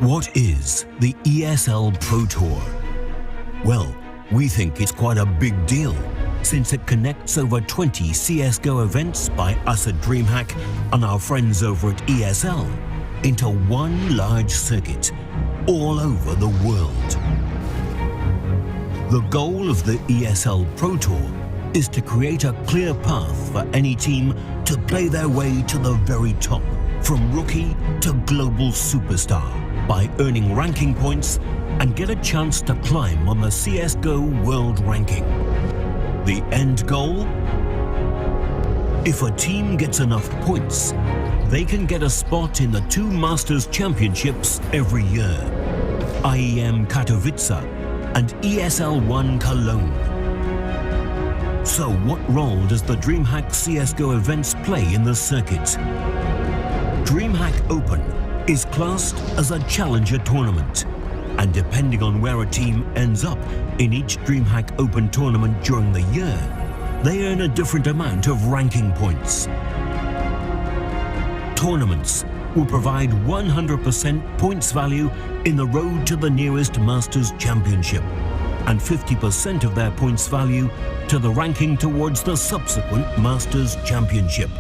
What is the ESL Pro Tour? Well, we think it's quite a big deal, since it connects over 20 CSGO events by us at DreamHack and our friends over at ESL into one large circuit all over the world. The goal of the ESL Pro Tour is to create a clear path for any team to play their way to the very top, from rookie to global superstar, by earning ranking points and get a chance to climb on the CSGO World Ranking. The end goal? If a team gets enough points, they can get a spot in the 2 Masters Championships every year, IEM Katowice and ESL 1 Cologne. So what role does the DreamHack CSGO events play in the circuit? DreamHack Open is classed as a challenger tournament, and depending on where a team ends up in each DreamHack Open tournament during the year, they earn a different amount of ranking points. Tournaments will provide 100% points value in the road to the nearest Masters Championship, and 50% of their points value to the ranking towards the subsequent Masters Championship.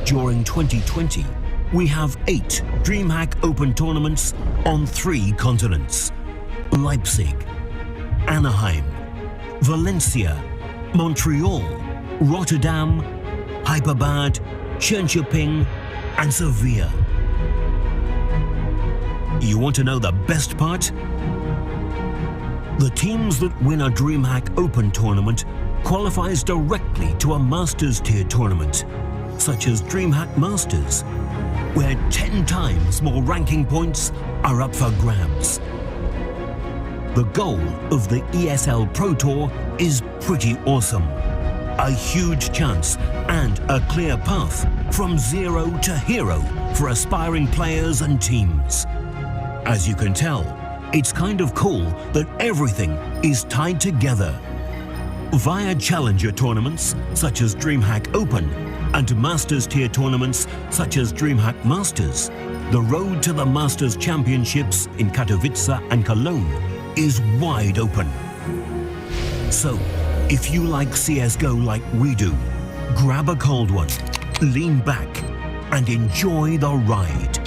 During 2020, we have 8 DreamHack Open tournaments on 3 continents: Leipzig, Anaheim, Valencia, Montreal, Rotterdam, Hyderabad, Jönköping, and Sevilla. You want to know the best part? The teams that win a DreamHack Open tournament qualifies directly to a Masters tier tournament, such as DreamHack Masters, where 10 times more ranking points are up for grabs. The goal of the ESL Pro Tour is pretty awesome. A huge chance and a clear path from zero to hero for aspiring players and teams. As you can tell, it's kind of cool that everything is tied together. Via challenger tournaments such as DreamHack Open and Masters tier tournaments such as DreamHack Masters, the road to the Masters Championships in Katowice and Cologne is wide open. So, if you like CSGO like we do, grab a cold one, lean back, and enjoy the ride.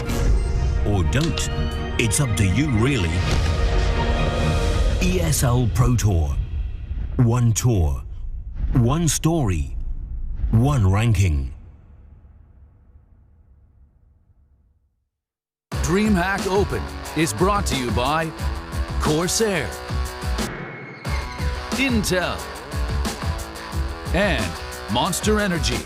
Or don't. It's up to you, really. ESL Pro Tour. One tour, one story, one ranking. DreamHack Open is brought to you by Corsair, Intel, and Monster Energy.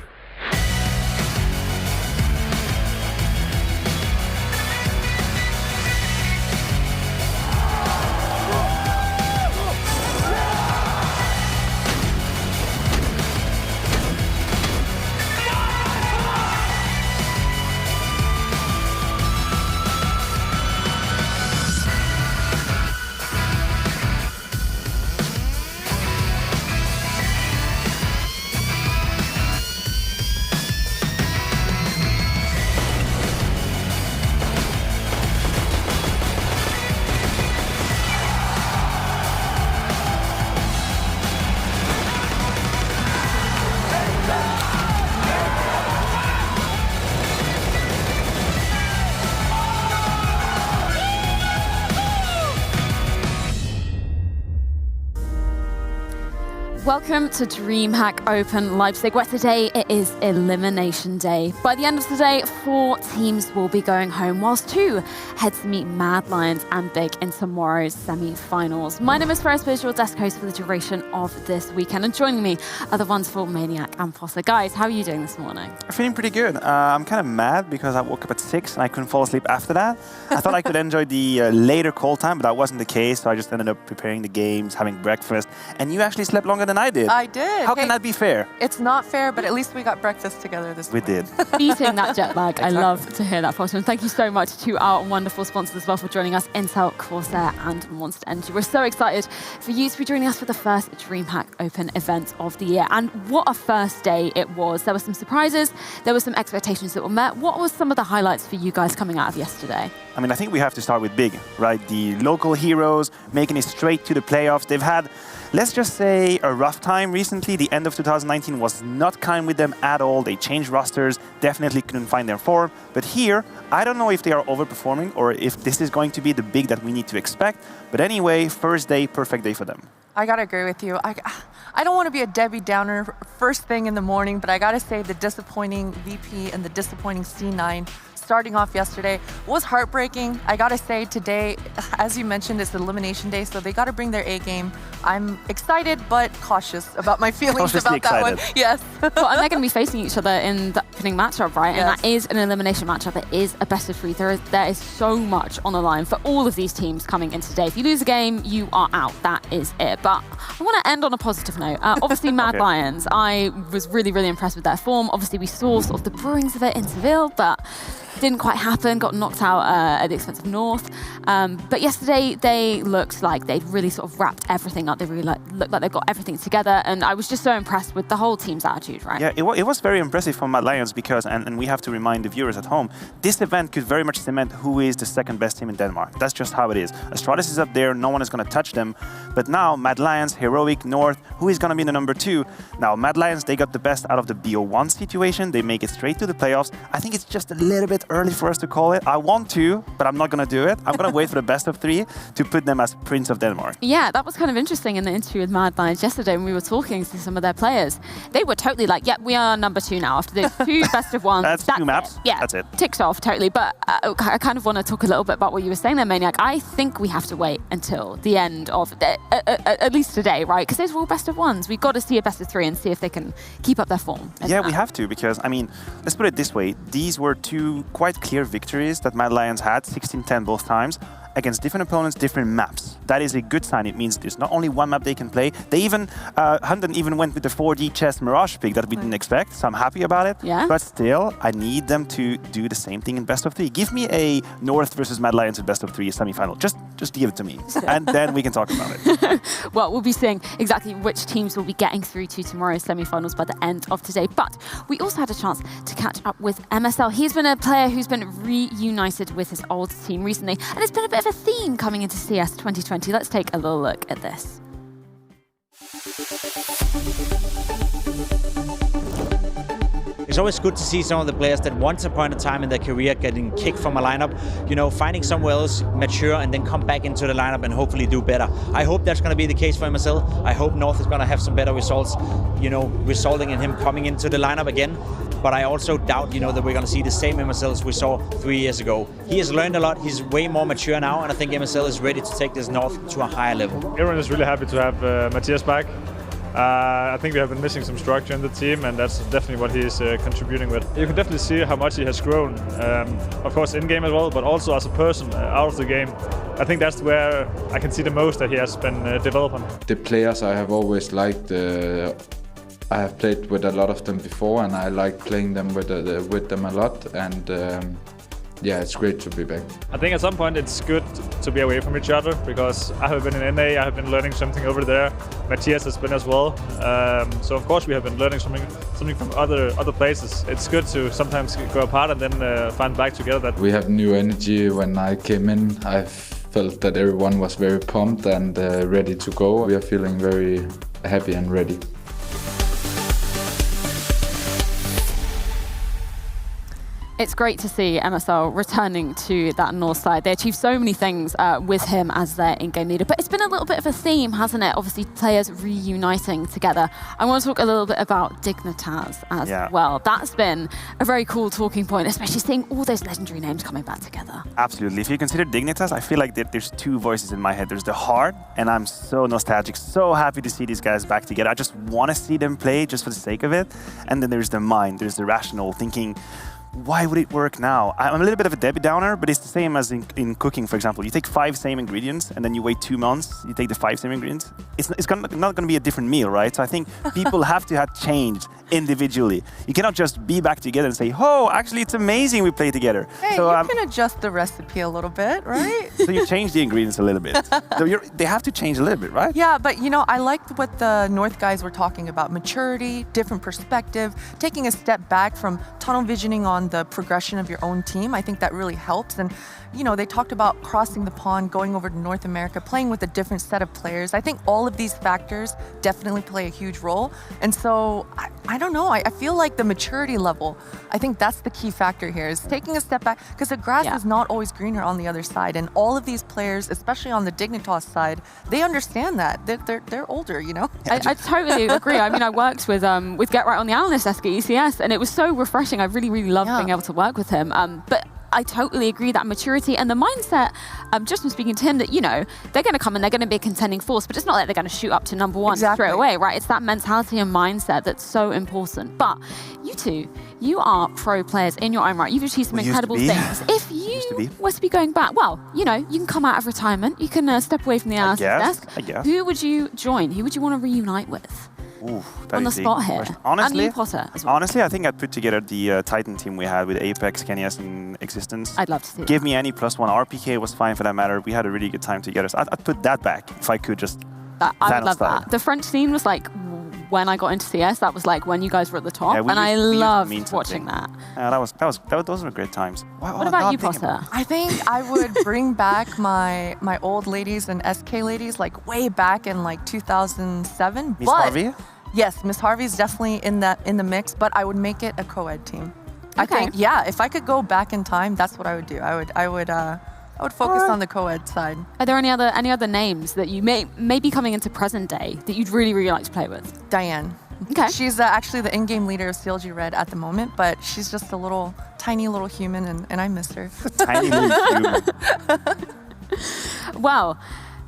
Welcome to DreamHack Open Leipzig, where today it is Elimination Day. By the end of today, 4 teams will be going home, whilst 2 head to meet Mad Lions and Big in tomorrow's semi-finals. My name is Ferris Biz, your desk host for the duration of this weekend, and joining me are the wonderful Maniac and Foster. Guys, how are you doing this morning? I'm feeling pretty good. I'm kind of mad because I woke up at 6 and I couldn't fall asleep after that. I thought I could enjoy the later call time, but that wasn't the case, so I just ended up preparing the games, having breakfast, and you actually slept longer than than I did. I did. How can that be fair? It's not fair, but at least we got breakfast together this We did. Beating that jet lag. I love to hear that, Foster. And thank you so much to our wonderful sponsors as well for joining us, Intel, Corsair and Monster Energy. We're so excited for you to be joining us for the first DreamHack Open event of the year. And what a first day it was. There were some surprises, there were some expectations that were met. What was some of the highlights for you guys coming out of yesterday? I mean, I think we have to start with big, right? The local heroes making it straight to the playoffs. They've had, let's just say, a rough time recently. The end of 2019 was not kind with them at all. They changed rosters, definitely couldn't find their form. But here, I don't know if they are overperforming or if this is going to be the big that we need to expect. But anyway, first day, perfect day for them. I gotta agree with you. I don't want to be a Debbie Downer first thing in the morning, but I gotta say the disappointing VP and the disappointing C9 starting off yesterday was heartbreaking. I gotta say today, as you mentioned, it's elimination day, so they gotta bring their A game. I'm excited, but cautious about my feelings about that one. Yes. Well, and they're going to be facing each other in the opening matchup, right? Yes. And that is an elimination matchup. It is a best of three. There is so much on the line for all of these teams coming in today. If you lose a game, you are out. That is it. But I want to end on a positive note. Obviously, Mad Lions, I was really, really impressed with their form. Obviously, we saw sort of the brewings of it in Seville, but didn't quite happen, got knocked out at the expense of North. But yesterday, they looked like they'd really sort of wrapped everything up. They really looked like they got everything together. And I was just so impressed with the whole team's attitude, right? Yeah, it was very impressive from Mad Lions because, and we have to remind the viewers at home, this event could very much cement who is the second best team in Denmark. That's just how it is. Astralis is up there, no one is going to touch them. But now, Mad Lions, Heroic, North, who is going to be the number 2? Now, Mad Lions, they got the best out of the BO1 situation. They make it straight to the playoffs. I think it's just a little bit early for us to call it. I want to, but I'm not going to do it. I'm going to wait for the best of 3 to put them as Prince of Denmark. Yeah, that was kind of interesting in the interview with Mad Lions yesterday when we were talking to some of their players. They were totally like, yeah, we are number 2 now after the 2 best of 1. That's 2 maps. Yeah, that's it. Ticked off, totally. But I kind of want to talk a little bit about what you were saying there, Maniac. I think we have to wait until the end of, at least today, right? Because those were all best of 1s. We've got to see a best of 3 and see if they can keep up their form. Yeah, we have to, because, I mean, let's put it this way. These were 2 quite clear victories that Mad Lions had, 16-10 both times, against different opponents, different maps. That is a good sign. It means there's not only one map they can play. They even, Hunden even went with the 4D chess Mirage pick that we didn't expect, so I'm happy about it. Yeah. But still, I need them to do the same thing in best of 3. Give me a North versus Mad Lions in best of 3 semi-final. Just give it to me, and then we can talk about it. Well, we'll be seeing exactly which teams will be getting through to tomorrow's semi-finals by the end of today. But we also had a chance to catch up with MSL. He's been a player who's been reunited with his old team recently, and it's been a bit of a theme coming into CS 2020. Let's take a little look at this. It's always good to see some of the players that once upon a time in their career getting kicked from a lineup, you know, finding somewhere else, mature, and then come back into the lineup and hopefully do better. I hope that's going to be the case for MSL. I hope North is going to have some better results, you know, resulting in him coming into the lineup again. But I also doubt, you know, that we're going to see the same MSL as we saw 3 years ago. He has learned a lot. He's way more mature now, and I think MSL is ready to take this North to a higher level. Everyone is really happy to have Matthias back. I think we have been missing some structure in the team, and that's definitely what he's contributing with. You can definitely see how much he has grown, of course in-game as well, but also as a person out of the game. I think that's where I can see the most that he has been developing. The players I have always liked, I have played with a lot of them before, and I like playing them with them a lot, and yeah, it's great to be back. I think at some point it's good to be away from each other, because I have been in NA, I have been learning something over there. Matthias has been as well. So of course we have been learning something from other places. It's good to sometimes go apart and then find back together. We have new energy. When I came in, I felt that everyone was very pumped and ready to go. We are feeling very happy and ready. It's great to see MSL returning to that North side. They achieved so many things with him as their in-game leader. But it's been a little bit of a theme, hasn't it? Obviously, players reuniting together. I want to talk a little bit about Dignitas as well. That's been a very cool talking point, especially seeing all those legendary names coming back together. Absolutely. If you consider Dignitas, I feel like there's 2 voices in my head. There's the heart, and I'm so nostalgic, so happy to see these guys back together. I just want to see them play just for the sake of it. And then there's the mind, there's the rational thinking, why would it work now? I'm a little bit of a Debbie Downer, but it's the same as in cooking, for example. You take 5 same ingredients and then you wait 2 months, you take the 5 same ingredients. It's not going to be a different meal, right? So I think people have to have changed individually. You cannot just be back together and say, oh, actually it's amazing we play together. Hey, so, you can adjust the recipe a little bit, right? So you change the ingredients a little bit. So they have to change a little bit, right? Yeah, but I liked what the North guys were talking about. Maturity, different perspective, taking a step back from tunnel visioning on the progression of your own team. I think that really helps. And, they talked about crossing the pond, going over to North America, playing with a different set of players. I think all of these factors definitely play a huge role. And so, I don't know. I feel like the maturity level, I think that's the key factor here, is taking a step back, because the grass is not always greener on the other side. And all of these players, especially on the Dignitas side, they understand that. They're older, I totally agree. I mean, I worked with Get Right on the analyst desk at ECS, and it was so refreshing. I really, really loved being able to work with him. But I totally agree that maturity and the mindset, just from speaking to him, that, they're going to come and they're going to be a contending force, but it's not like they're going to shoot up to number 1 straight away, right? It's that mentality and mindset that's so important. But you two, you are pro players in your own right. You've achieved some incredible things. If you were to be going back, well, you can come out of retirement, you can step away from the analyst desk. I guess. Who would you join? Who would you want to reunite with? On the spot here. Honestly, and Potter as well. Honestly, I think I'd put together the Titan team we had with Apex, Kenyas, and Existence. I'd love to see Give me any +1. RPK was fine for that matter. We had a really good time together. So I'd put that back if I could just. I would love that. The French scene was like, when I got into CS, that was like when you guys were at the top, and I loved watching that. Those were great times. What about you, Potter? I think I would bring back my old ladies and SK ladies, like way back in like 2007. Miss Harvey? Yes, Miss Harvey's definitely in the mix, but I would make it a co-ed team. Okay. I think, if I could go back in time, that's what I would do. I would focus on the co-ed side. Are there any other names that you may be coming into present day that you'd really, really like to play with? Diane. Okay. She's actually the in-game leader of CLG Red at the moment, but she's just a tiny little human, and I miss her. Tiny little human. Well,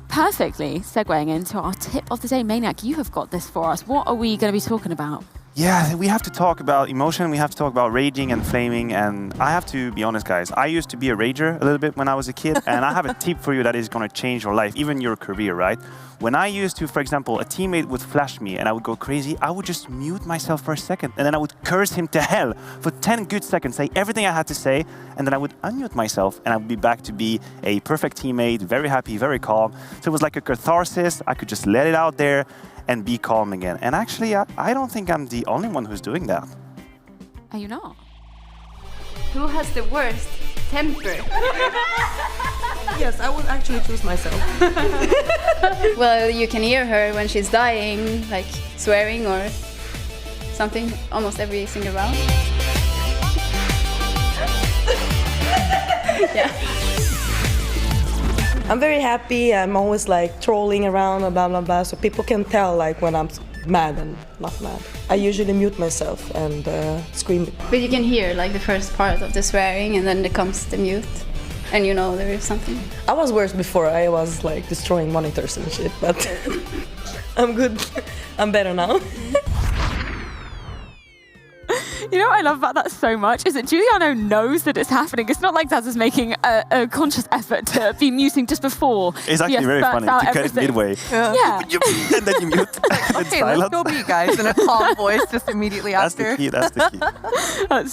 perfectly segueing into our tip of the day. Maniac, you have got this for us. What are we going to be talking about? Yeah, we have to talk about emotion, we have to talk about raging and flaming, and I have to be honest, guys, I used to be a rager a little bit when I was a kid, and I have a tip for you that is going to change your life, even your career, right? When I used to, for example, a teammate would flash me and I would go crazy, I would just mute myself for a second, and then I would curse him to hell for 10 good seconds, say everything I had to say, and then I would unmute myself, and I would be back to be a perfect teammate, very happy, very calm. So it was like a catharsis. I could just let it out there and be calm again. And actually, I don't think I'm the only one who's doing that. Are you not? Who has the worst temper? Yes, I would actually choose myself. Well, you can hear her when she's dying, like swearing or something, almost every single round. Yeah. I'm very happy. I'm always like trolling around and blah blah blah, so people can tell like when I'm mad and not mad. I usually mute myself and scream. But you can hear like the first part of the swearing, and then there comes the mute, and there is something. I was worse before. I was like destroying monitors and shit, but I'm good. I'm better now. You know what I love about that so much is that Giuliano knows that it's happening. It's not like Daz is making a conscious effort to be muting just before. It's actually very funny to cut it midway. Yeah. And then you mute. Okay, let's go be guys in a calm voice just immediately after. That's the key. That's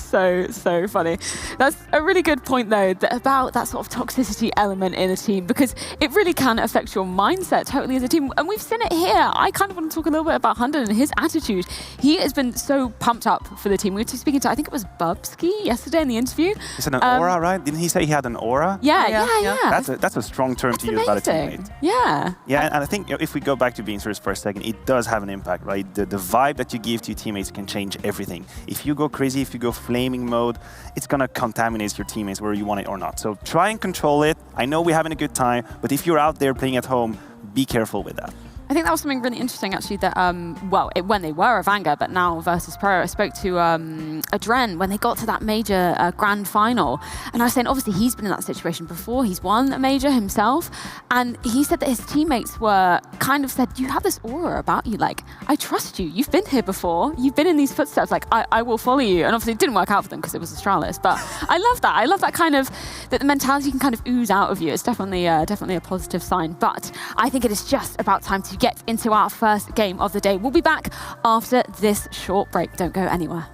so funny. That's a really good point though, about that sort of toxicity element in a team, because it really can affect your mindset totally as a team. And we've seen it here. I kind of want to talk a little bit about Hunden and his attitude. He has been so pumped up for the team. We were speaking to, I think it was Bubsky yesterday in the interview. Is it an aura, right? Didn't he say he had an aura? Yeah. That's a strong term to use about a teammate. Yeah. Yeah, and I think if we go back to being serious for a second, it does have an impact, right? The vibe that you give to your teammates can change everything. If you go crazy, if you go flaming mode, it's gonna contaminate your teammates whether you want it or not. So try and control it. I know we're having a good time, but if you're out there playing at home, be careful with that. I think that was something really interesting, actually, that, when they were a Vanguard, but now versus Pro, I spoke to Adren when they got to that major grand final. And I was saying, obviously, he's been in that situation before. He's won a major himself. And he said that his teammates were kind of said, you have this aura about you. Like, I trust you. You've been here before. You've been in these footsteps. Like, I will follow you. And obviously, it didn't work out for them because it was Astralis. But I love that. I love that kind of, that the mentality can kind of ooze out of you. It's definitely a positive sign. But I think it is just about time to get into our first game of the day. We'll be back after this short break. Don't go anywhere.